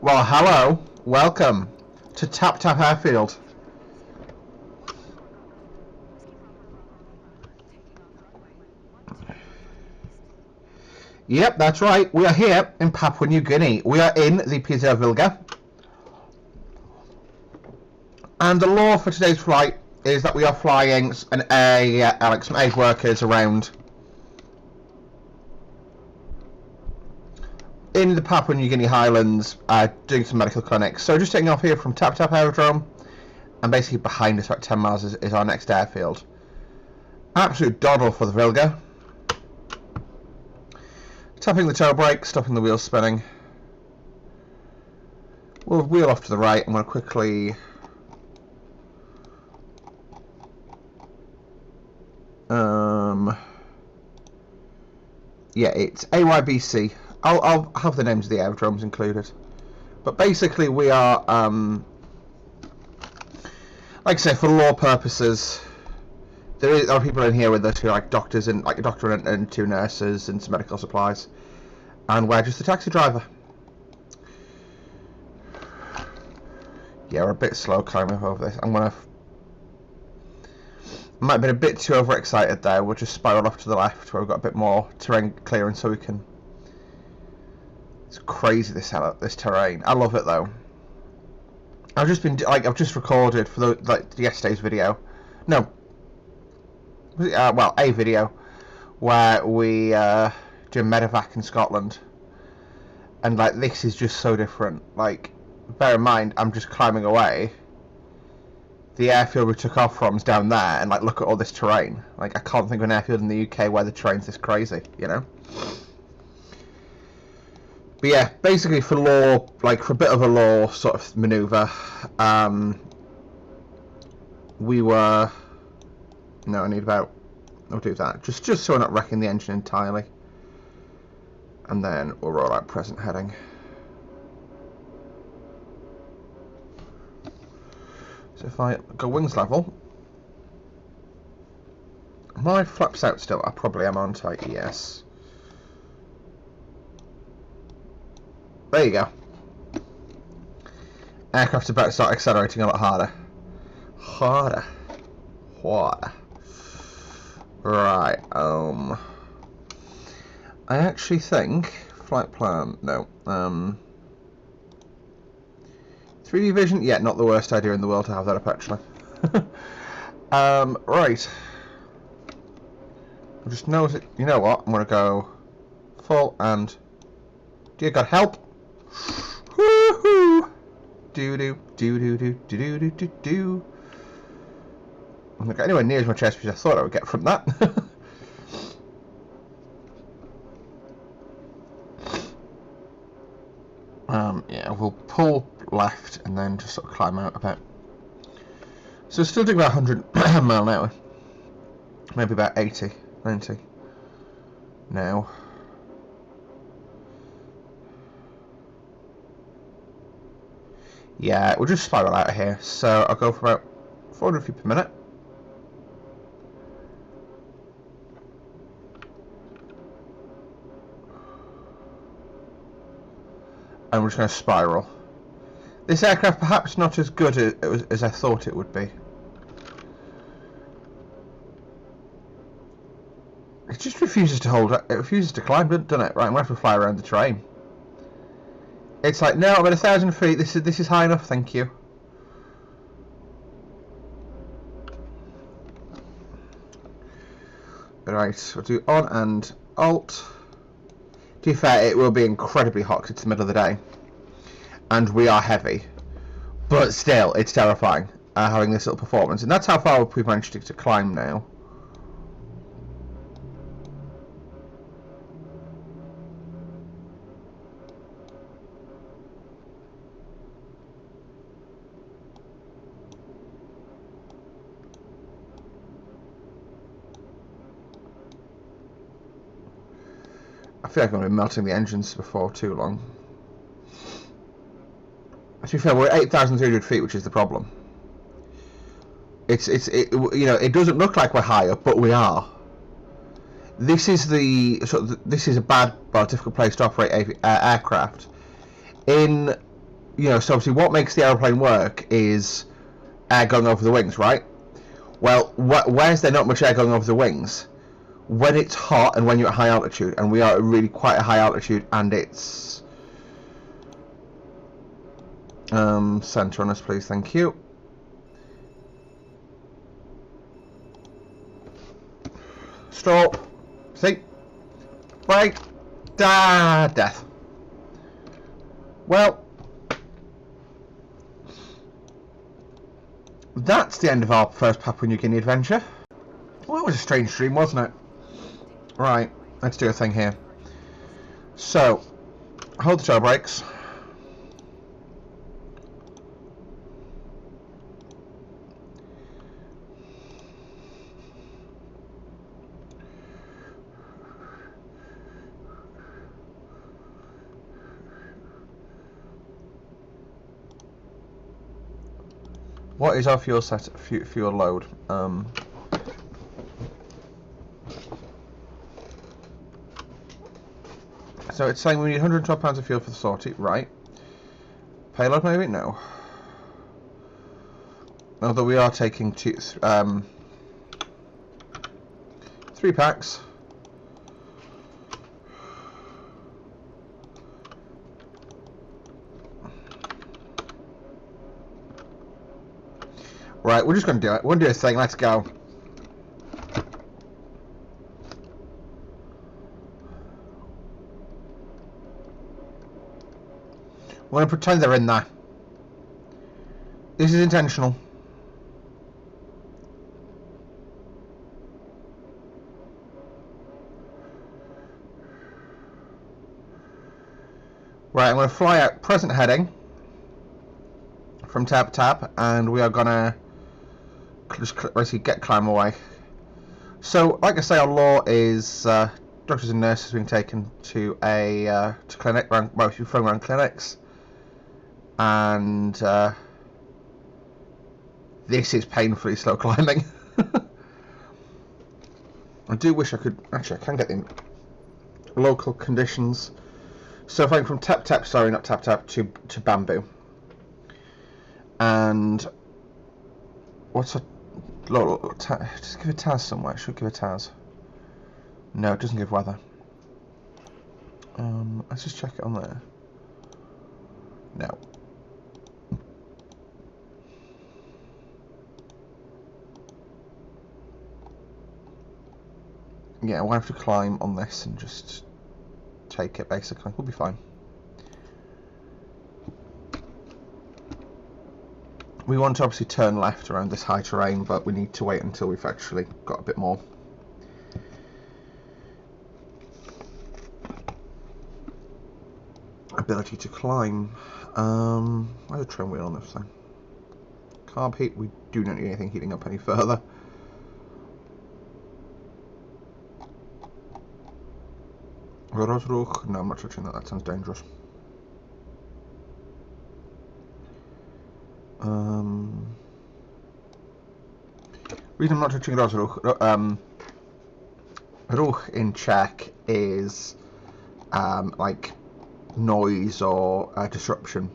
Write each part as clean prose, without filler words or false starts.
Well, hello. Welcome to Tap Tap Airfield. Yep, that's right. We are here in Papua New Guinea. We are in the PZ Wilga. And the law for today's flight is that we are flying some aid workers around in the Papua New Guinea Highlands, doing some medical clinics. So just taking off here from Tap Tap Aerodrome, and basically behind us about 10 miles is our next airfield. Absolute doddle for the Wilga. Tapping the toe brake, stopping the wheels spinning. We'll wheel off to the right. I'm going to quickly yeah, it's AYBC. I'll have the names of the aerodromes included. But basically we are, like I say, for law purposes, there are people in here with us who are like doctors and like a doctor and two nurses and some medical supplies. And we're just a taxi driver. Yeah, we're a bit slow climbing over this. Might have been a bit too overexcited there. We'll just spiral off to the left where we've got a bit more terrain clearance so we can... It's crazy this terrain. I love it though. I've just recorded for yesterday's video. No. Well, a video where we do medevac in Scotland. And like this is just so different. Like, bear in mind I'm just climbing away. The airfield we took off from is down there, and like look at all this terrain. Like I can't think of an airfield in the UK where the terrain's this crazy, you know. But yeah, basically for law, like for a bit of a law sort of manoeuvre, we were. No, I need about. I'll do that just so we're not wrecking the engine entirely, and then we'll roll out present heading. So if I go wings level, my flaps out still. I probably am, aren't I? Yes. There you go. Aircraft's about to start accelerating a lot harder. Harder. Right. I actually think flight plan. No. 3D vision? Yeah, not the worst idea in the world to have that up, actually. Right. I just know it. You know what? I'm gonna go full and. Dear God, help! Woohoo! Do do do do do do do do do. I'm not getting anywhere near as much SP as I thought I would get from that. Yeah, we'll pull left and then just sort of climb out a bit. So still doing about 100 mile an hour. Maybe about 80, 90 now. Yeah, we'll just spiral out of here. So I'll go for about 400 feet per minute. And we're just going to spiral. This aircraft perhaps not as good as I thought it would be. It just refuses to hold. It refuses to climb, doesn't it? Right, I'm going to have to fly around the terrain. It's like, no, I'm at 1,000 feet. This is high enough, thank you. Right, we'll do on and alt. To be fair, it will be incredibly hot because it's the middle of the day. And we are heavy. But still, it's terrifying having this little performance. And that's how far we've managed to climb now. I feel like I'm going to be melting the engines before too long. To be fair, we're at 8,300 feet, which is the problem. You know, it doesn't look like we're high up, but we are. This is this is a bad, well, difficult place to operate aircraft. In you know, so obviously what makes the aeroplane work is air going over the wings, right? Well, where's there not much air going over the wings? When it's hot and when you're at high altitude, and we are at really quite a high altitude, and it's center on us, please, thank you. Stop. See? Right. Death. Well, that's the end of our first Papua New Guinea adventure. Well, that was a strange dream, wasn't it? Right, let's do a thing here. So, hold the toe brakes. What is our fuel fuel load? So it's saying we need 112 pounds of fuel for the sortie, right? Payload maybe? No. Although we are taking 3 packs. Right, we're just going to do it. We're going to do a thing. Let's go. We're going to pretend they're in there. This is intentional. Right, I'm going to fly out present heading from tab, and we are going to just basically climb away. So, like I say, our law is doctors and nurses being taken to a clinic, well, phone around clinics, and this is painfully slow climbing. I do wish I could. Actually, I can get the local conditions. So, if I'm from sorry, not tap to bamboo, and what's a just give a Taz somewhere. It should give a Taz. No, it doesn't give weather. Let's just check it on there. No. Yeah, we'll have to climb on this and just take it, basically. We'll be fine. We want to obviously turn left around this high terrain, but we need to wait until we've actually got a bit more ability to climb. Where's the trim wheel on this thing? Carb heat, we do not need anything heating up any further. No, I'm not touching that, that sounds dangerous. Reason I'm not touching Rosruch in Czech is like noise or disruption,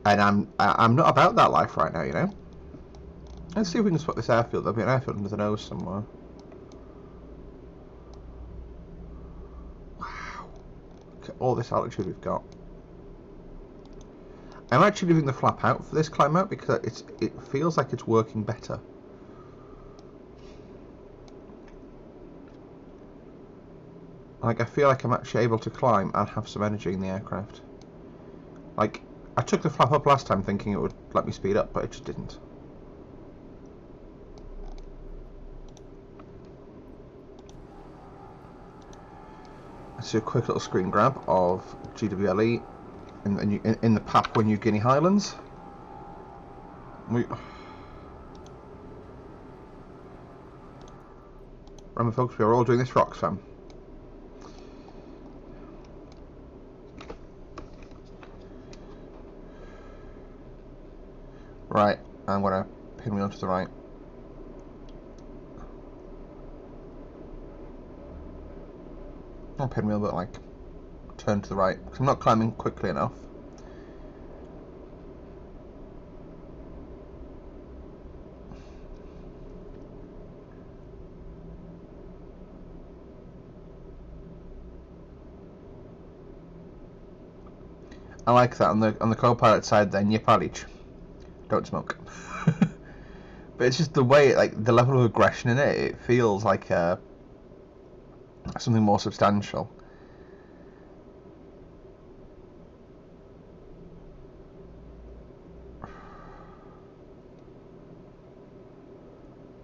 and I'm not about that life right now, you know. Let's see if we can spot this airfield. There'll be an airfield under the nose somewhere. Wow, look at all this altitude we've got. I'm actually leaving the flap out for this climb out because it feels like it's working better. Like, I feel like I'm actually able to climb and have some energy in the aircraft. Like, I took the flap up last time thinking it would let me speed up, but it just didn't. Let's do a quick little screen grab of GWLE in the Papua New Guinea Highlands. Remember, folks, we are all doing this for Oxfam. Right, I'm going to pinwheel to the right. Not pinwheel, but like turn to the right, because I'm not climbing quickly enough. I like that on the co-pilot side. Then nie palić, don't smoke. But it's just the way, like the level of aggression in it. It feels like something more substantial.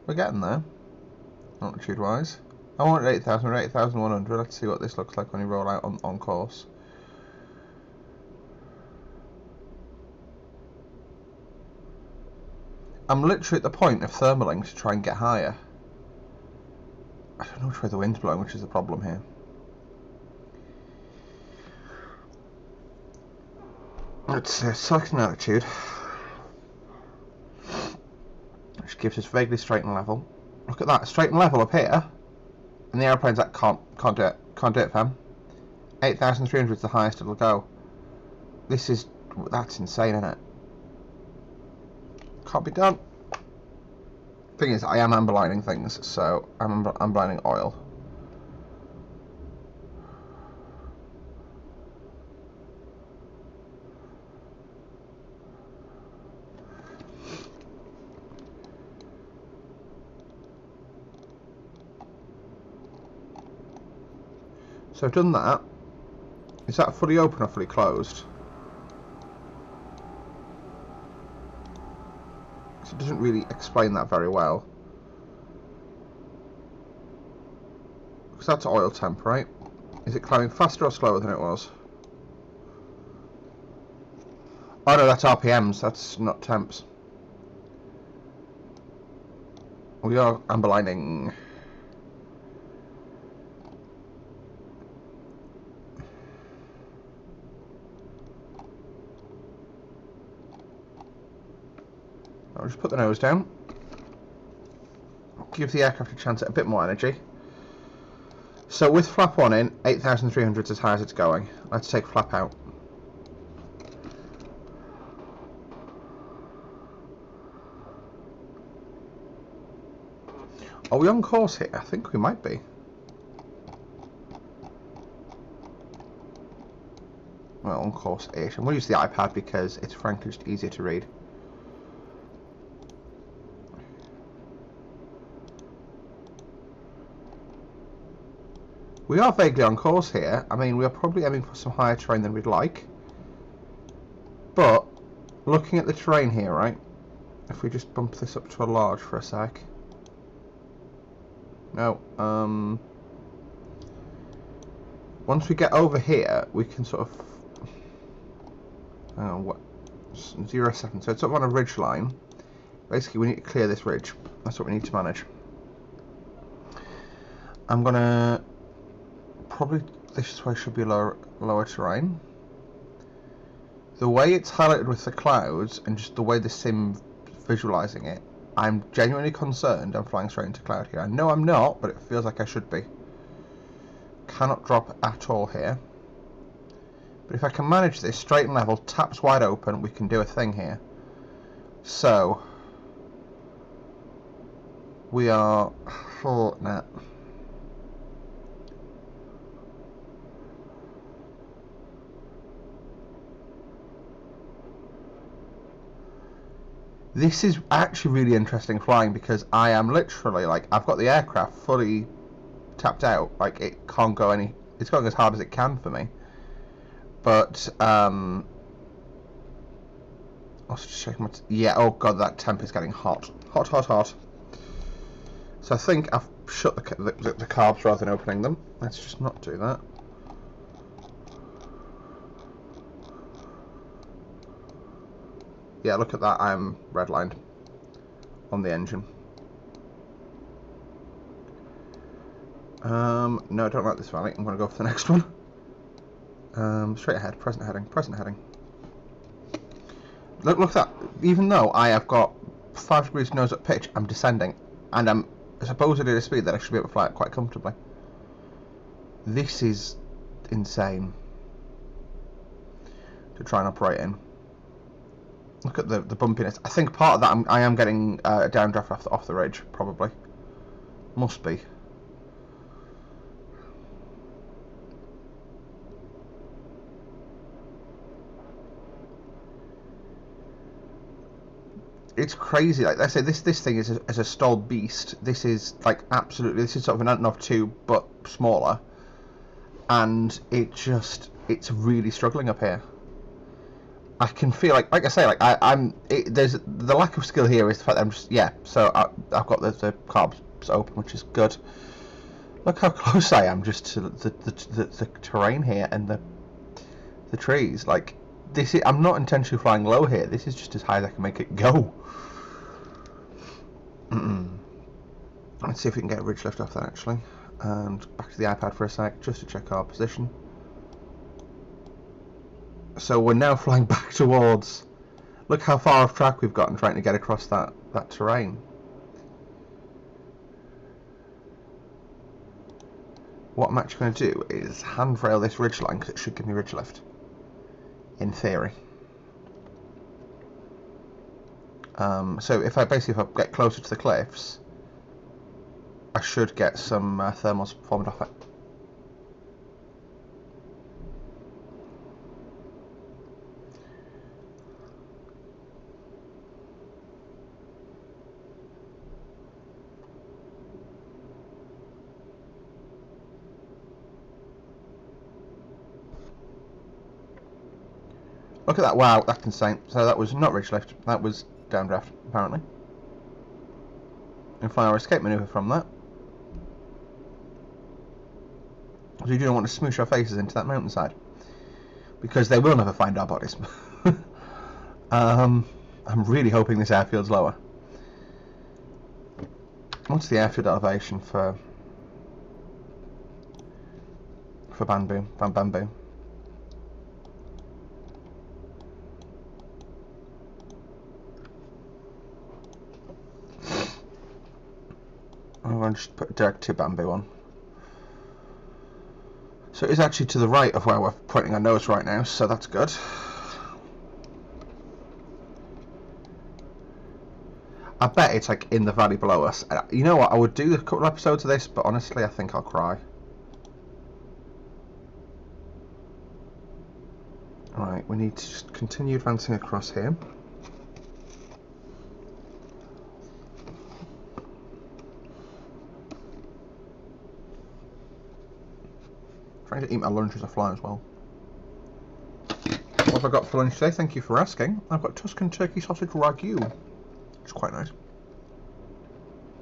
We're getting there, altitude-wise. I want 8,000 or 8,100. Let's see what this looks like when you roll out on course. I'm literally at the point of thermaling to try and get higher. I don't know which way the wind's blowing, which is the problem here. Let's select an altitude, which gives us vaguely straight and level. Look at that, straight and level up here, and the aeroplane's like, can't do it, fam. 8,300 is the highest it'll go. That's insane, isn't it? Can't be done. Thing is, I am underlining things, so I'm underlining oil. So I've done that. Is that fully open or fully closed? So it doesn't really explain that very well. Because that's oil temp, right? Is it climbing faster or slower than it was? Oh no, that's RPMs, that's not temps. We are amberlining. I'll just put the nose down. Give the aircraft a chance at a bit more energy. So with flap 1 in, 8,300 is as high as it's going. Let's take flap out. Are we on course here? I think we might be. Well, on course-ish. I'm going to use the iPad because it's frankly just easier to read. We are vaguely on course here. I mean, we are probably aiming for some higher terrain than we'd like. But, looking at the terrain here, right? If we just bump this up to a large for a sec. No, once we get over here, we can sort of... what? 0 seconds. So it's up on a ridge line. Basically, we need to clear this ridge. That's what we need to manage. I'm gonna... Probably this way should be lower terrain. The way it's highlighted with the clouds and just the way the sim visualizing it, I'm genuinely concerned I'm flying straight into cloud here. I know I'm not, but it feels like I should be. Cannot drop at all here. But if I can manage this straight and level, taps wide open, we can do a thing here. So we are net. This is actually really interesting flying because I am literally, like, I've got the aircraft fully tapped out. Like, it can't go any... It's going as hard as it can for me. But, I was just checking my... Yeah, oh god, that temp is getting hot. Hot, hot, hot. So I think I've shut the carbs rather than opening them. Let's just not do that. Yeah, look at that, I'm redlined on the engine. No, I don't like this valley. I'm going to go for the next one. Straight ahead, present heading, present heading. Look at that. Even though I have got 5 degrees nose up pitch, I'm descending. And I'm supposedly at a speed that I should be able to fly it quite comfortably. This is insane to try and operate in. Look at the bumpiness. I think part of that I am getting a downdraft off the ridge, probably. Must be. it's crazy. Like I say, this thing is a stalled beast. This is like absolutely. This is sort of an Antonov 2, but smaller, and it's really struggling up here. I can feel like I say, like there's the lack of skill here is the fact that I'm just So I've got the carbs open, which is good. Look how close I am just to the terrain here and the trees. Like this, I'm not intentionally flying low here. This is just as high as I can make it go. Let's see if we can get a ridge lift off that actually. And back to the iPad for a sec, just to check our position. So we're now flying back towards. Look how far off track we've gotten trying to get across that terrain. What I'm actually going to do is handrail this ridge line because it should give me ridge lift. In theory. So if I get closer to the cliffs, I should get some thermals formed off it. Look at that, wow, that's insane. So that was not ridge lift, that was downdraft, apparently. And fly our escape manoeuvre from that. So you do not want to smoosh our faces into that mountainside. Because they will never find our bodies. I'm really hoping this airfield's lower. What's the airfield elevation for Bamboo? Bamboo. I'm going to just put direct to Bamboo on. So it's actually to the right of where we're pointing our nose right now, so that's good. I bet it's like in the valley below us. You know what, I would do a couple of episodes of this, but honestly I think I'll cry. Right, we need to just continue advancing across here. Trying to eat my lunch as I fly as well. What have I got for lunch today? Thank you for asking. I've got Tuscan turkey sausage ragu, which is quite nice.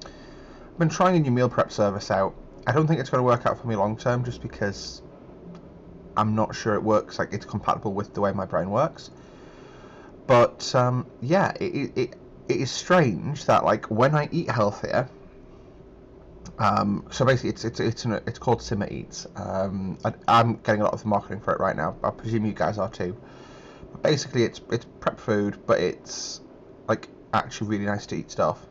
I've been trying a new meal prep service out. I don't think it's going to work out for me long term, just because I'm not sure it works, like it's compatible with the way my brain works. But yeah, it is strange that like when I eat healthier. So basically, it's called Simmer Eats. I'm getting a lot of the marketing for it right now. I presume you guys are too. But basically, it's prep food, but it's like actually really nice to eat stuff.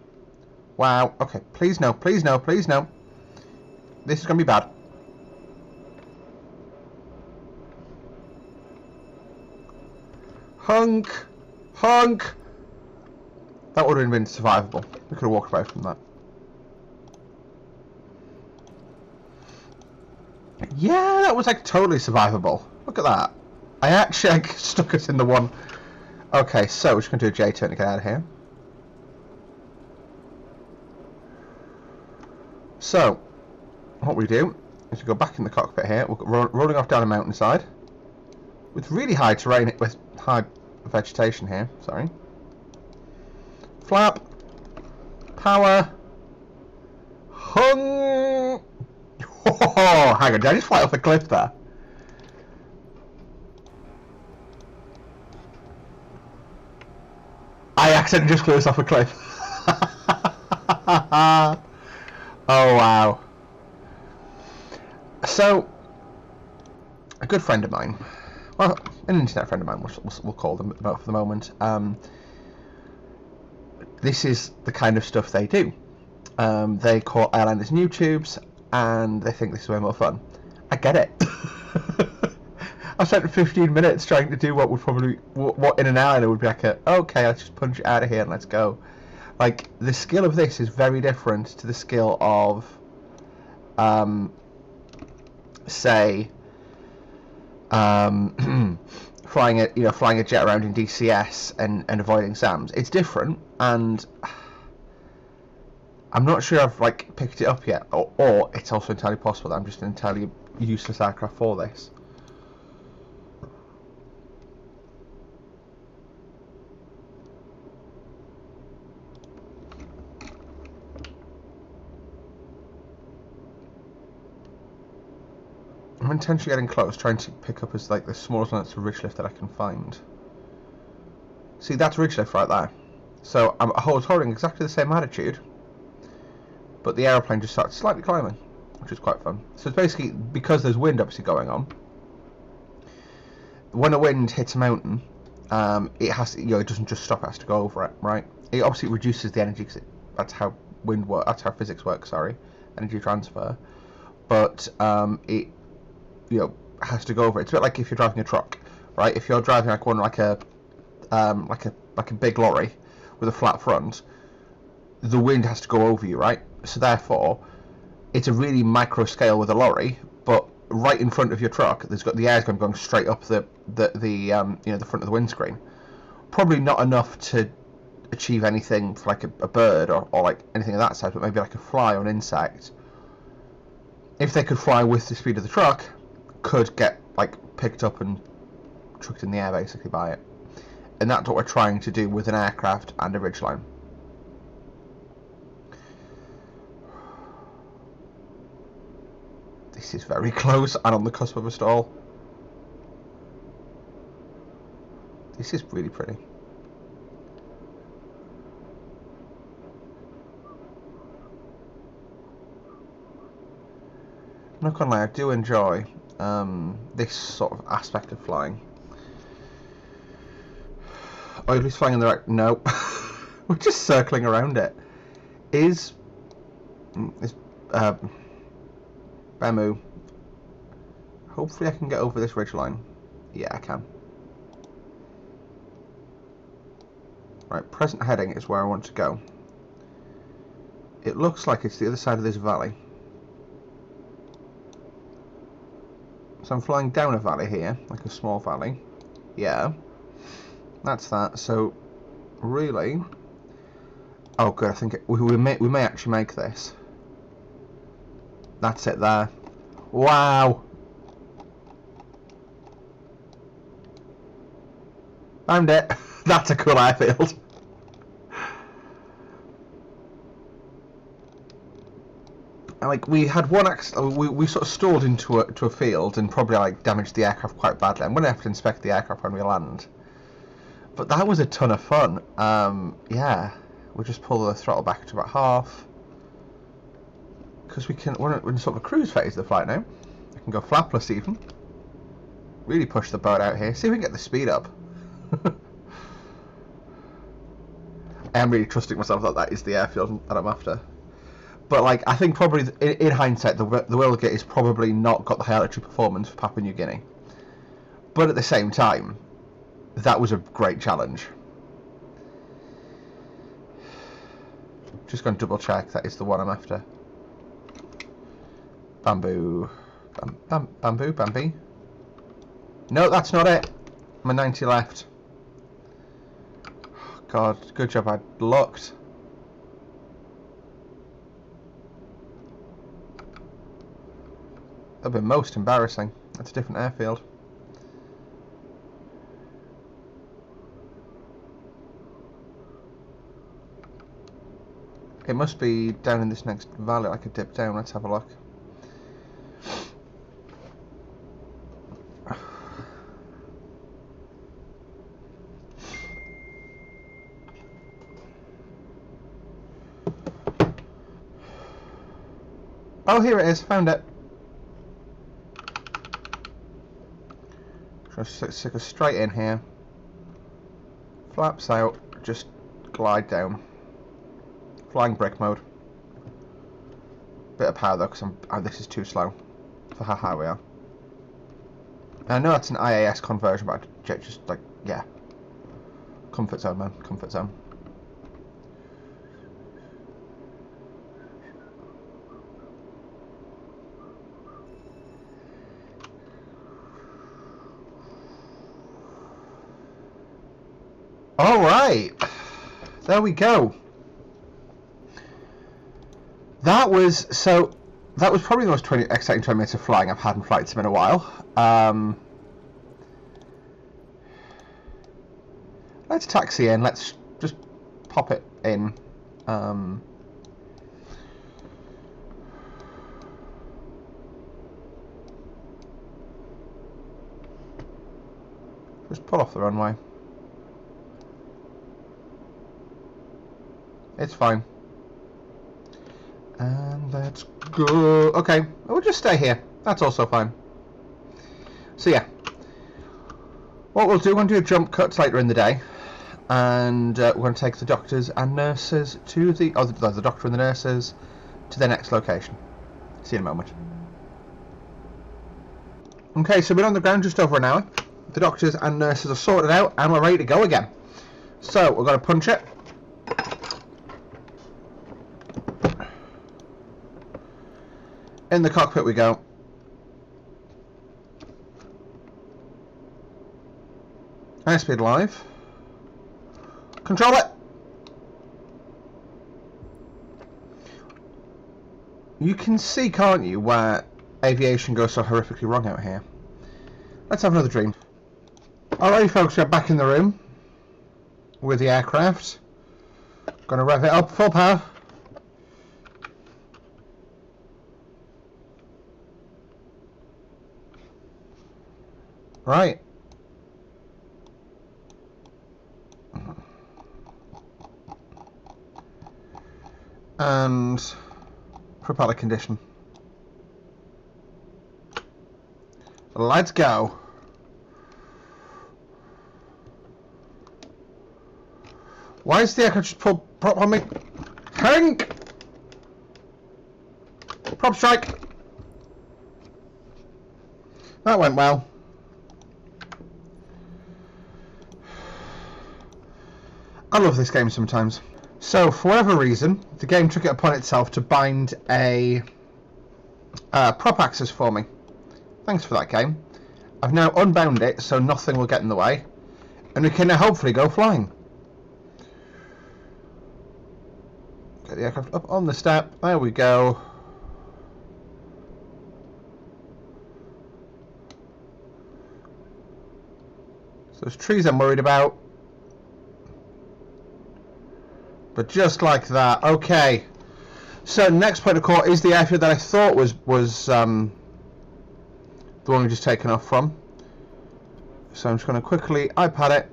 Wow. Okay. Please no. Please no. Please no. This is gonna be bad. Hunk. That would have been survivable. We could have walked away from that. Yeah, that was like totally survivable. Look at that. I actually stuck us in the one. Okay, so we're just going to do a J-turn to get out of here. So, what we do is we go back in the cockpit here. We're rolling off down a mountainside with really high terrain, with high vegetation here. Sorry. Flap. Power. Hung. Oh, hang on, did I just fly off a cliff there? I accidentally just flew us off a cliff. Oh, wow. So, a good friend of mine, well, an internet friend of mine, we'll call them for the moment, this is the kind of stuff they do. They call airliners new tubes, and they think this is way more fun. I get it. I spent 15 minutes trying to do what would probably, what in an airliner would be like okay, let's just punch it out of here and let's go. Like, the skill of this is very different to the skill of, say, flying a jet around in DCS and avoiding SAMs. It's different, and I'm not sure I've like picked it up yet, or it's also entirely possible that I'm just an entirely useless aircraft for this. I'm intentionally getting close, trying to pick up as like the smallest amounts of ridge lift that I can find. See, that's ridge lift right there. So I was holding exactly the same attitude, but the aeroplane just starts slightly climbing, which is quite fun. So it's basically because there's wind obviously going on. When the wind hits a mountain, it has to, it doesn't just stop; it has to go over it, right? It obviously reduces the energy because that's how wind works. That's how physics works. Sorry, energy transfer. But it has to go over it. It's a bit like if you're driving a truck, right? If you're driving like a big lorry with a flat front, the wind has to go over you, right? So therefore, it's a really micro scale with a lorry, but right in front of your truck, there's got the air's going straight up the front of the windscreen. Probably not enough to achieve anything for like a bird or like anything of that size, but maybe like a fly or an insect. If they could fly with the speed of the truck, could get like picked up and chucked in the air basically by it. And that's what we're trying to do with an aircraft and a ridgeline. This is very close and on the cusp of a stall. This is really pretty. I'm not gonna lie, I do enjoy this sort of aspect of flying. Oh, if he's flying in the right... No. We're just circling around it. Is Bemu. Hopefully I can get over this ridgeline. Yeah, I can. Right, present heading is where I want to go. It looks like it's the other side of this valley. So I'm flying down a valley here, like a small valley. Yeah. That's that. So, really... Oh, good. I think we may actually make this. That's it there. Wow! Found it! That's a cool airfield. Like, we had one accident, we sort of stalled into a field and probably like damaged the aircraft quite badly. I'm going to have to inspect the aircraft when we land. But that was a ton of fun. Yeah, we'll just pull the throttle back to about half. Because we're in sort of a cruise phase of the flight now. I can go flapless even. Really push the boat out here. See if we can get the speed up. I am really trusting myself that that is the airfield that I'm after. But like, I think probably in hindsight, the Wilga is probably not got the high altitude performance for Papua New Guinea. But at the same time, that was a great challenge. Just going to double check that is the one I'm after. Bamboo. Bamboo? Bambi? No, that's not it. I'm a 90 left. God, good job I looked. That'd be most embarrassing. That's a different airfield. It must be down in this next valley. I could dip down. Let's have a look. Oh, here it is. Found it. Just stick us straight in here. Flaps out. Just glide down. Flying brick mode. Bit of power though, because this is too slow for how high we are. I know that's an IAS conversion, but just like, yeah. Comfort zone, man. Comfort zone. All right, there we go. That was probably the most exciting 20 minutes of flying I've had in flight sim in a while. Let's taxi in. Let's just pop it in. Just pull off the runway. It's fine. And let's go. Okay, we'll just stay here. That's also fine. So yeah, what we'll do, we're going to do jump cuts later in the day, and we're going to take the doctors and nurses to the doctor and the nurses to their next location. See you in a moment. Okay, so we've been on the ground just over an hour. The doctors and nurses are sorted out, and we're ready to go again. So we're going to punch it. In the cockpit we go. High speed live. Control it. You can see, can't you, where aviation goes so horrifically wrong out here. Let's have another dream. Alright folks, we're back in the room with the aircraft. Gonna rev it up, full power. Right. And propeller condition. Let's go. Why is the aircraft just pulled prop on me? Hank! Prop strike! That went well. I love this game sometimes. So, for whatever reason, the game took it upon itself to bind a prop axis for me. Thanks for that, game. I've now unbound it so nothing will get in the way, and we can now hopefully go flying. Get the aircraft up on the step. There we go. So there's trees I'm worried about. But just like that. Okay. So next point of call is the airfield that I thought was the one we've just taken off from. So I'm just going to quickly iPad it.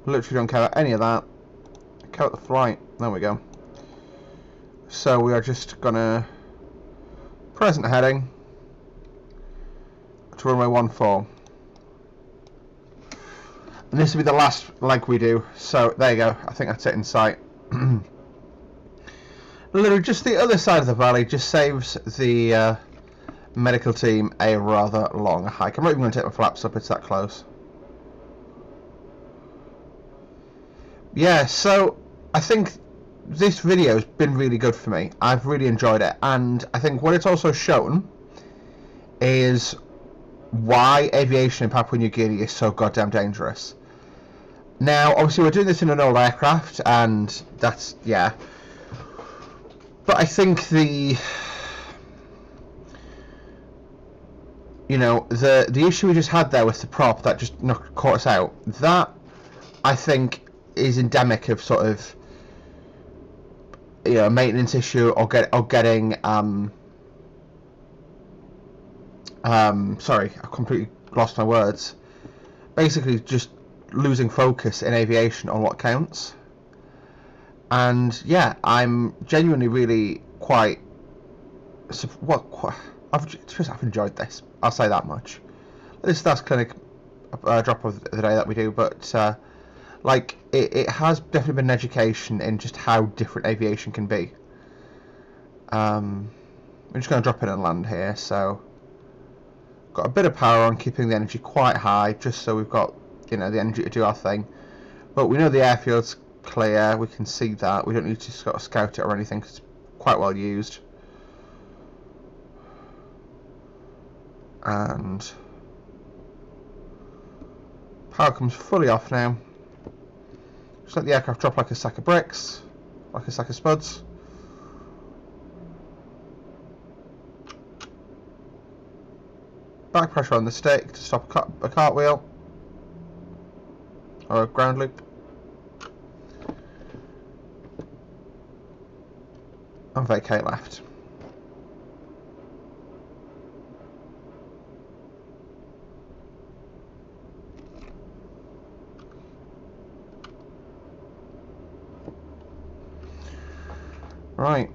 Literally don't care about any of that. Care about the flight. There we go. So we are just going to present heading to runway 14. And this will be the last leg we do. So there you go. I think that's it in sight. Literally just the other side of the valley just saves the medical team a rather long hike. I'm not even going to take my flaps up, it's that close. Yeah, so I think this video has been really good for me. I've really enjoyed it, and I think what it's also shown is why aviation in Papua New Guinea is so goddamn dangerous. Now, obviously we're doing this in an old aircraft, and that's, yeah. But I think the issue we just had there with the prop that just caught us out, that I think is endemic of sort of a maintenance issue or getting sorry, I completely lost my words. Basically just losing focus in aviation on what counts. And yeah, I'm genuinely really I've enjoyed this. I'll say that much. This is the last clinic drop of the day that we do, but like it has definitely been an education in just how different aviation can be. I'm just going to drop in and land here, so got a bit of power on, keeping the energy quite high, just so we've got the energy to do our thing. But we know the airfield's clear. We can see that. We don't need to scout it or anything because it's quite well used. And Power comes fully off now. Just let the aircraft drop like a sack of bricks, like a sack of spuds. Back pressure on the stick to stop a cartwheel or a ground loop. And vacate left. Right.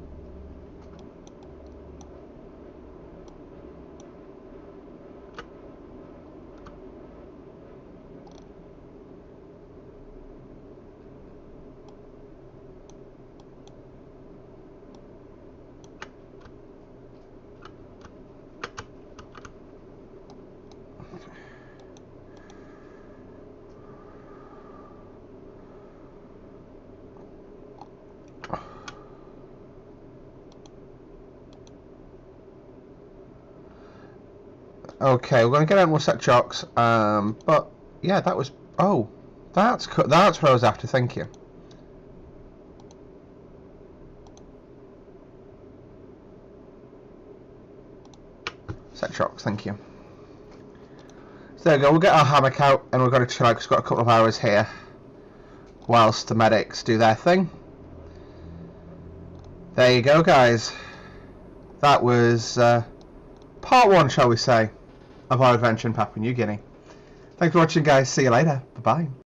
Okay, we're going to get out more set chocks, but yeah, that was, oh, that's what I was after, thank you. Set chocks, thank you. So there we go, we'll get our hammock out and we're going to chill out because we've got a couple of hours here whilst the medics do their thing. There you go, guys. That was part one, shall we say, of our adventure in Papua New Guinea. Thanks for watching, guys. See you later. Bye-bye.